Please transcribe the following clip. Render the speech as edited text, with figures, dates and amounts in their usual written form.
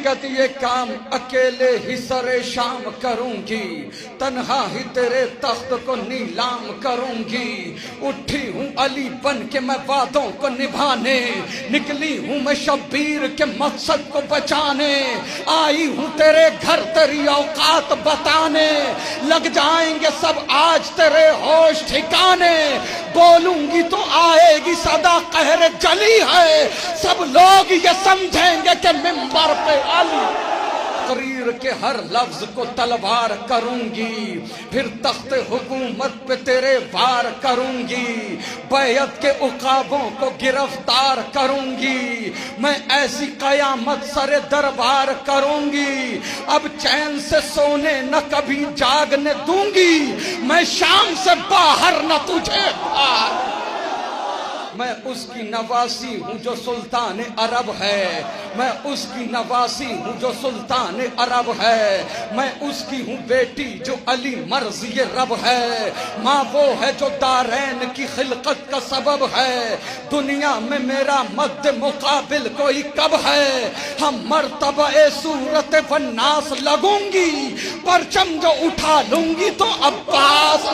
کہتی یہ کام اکیلے ہی سر شام کروں گی، تنہا ہی تیرے تخت کو نیلام کروں گی، اٹھی ہوں علی بن کے میں وعدوں کو نبھانے، نکلی ہوں میں شبیر کے مقصد کو بچانے، آئی ہوں تیرے گھر تیری اوقات بتانے، لگ جائیں گے سب آج تیرے ہوش ٹھکانے، بولوں گی تو آئے گی صدا قہر جلی ہے، سب لوگ یہ سمجھیں گے کہ منبر پہ علی، تقریر کے ہر لفظ کو تلوار کروں گی، پھر تخت حکومت پہ تیرے وار کروں گی، بیعت کے عقابوں کو گرفتار کروں گی، میں ایسی قیامت سر دربار کروں گی، اب چین سے سونے نہ کبھی جاگنے دوں گی، میں شام سے باہر نہ تجھے باہر، میں اس کی نواسی ہوں جو سلطان عرب ہے، میں اس کی نواسی ہوں جو سلطان عرب ہے، میں اس کی ہوں بیٹی جو علی مرضی رب ہے، ماں وہ ہے جو دارین کی خلقت کا سبب ہے، دنیا میں میرا مد مقابل کوئی کب ہے، ہم مرتبہ صورت والناس لگوں گی، پرچم جو اٹھا لوں گی تو عباس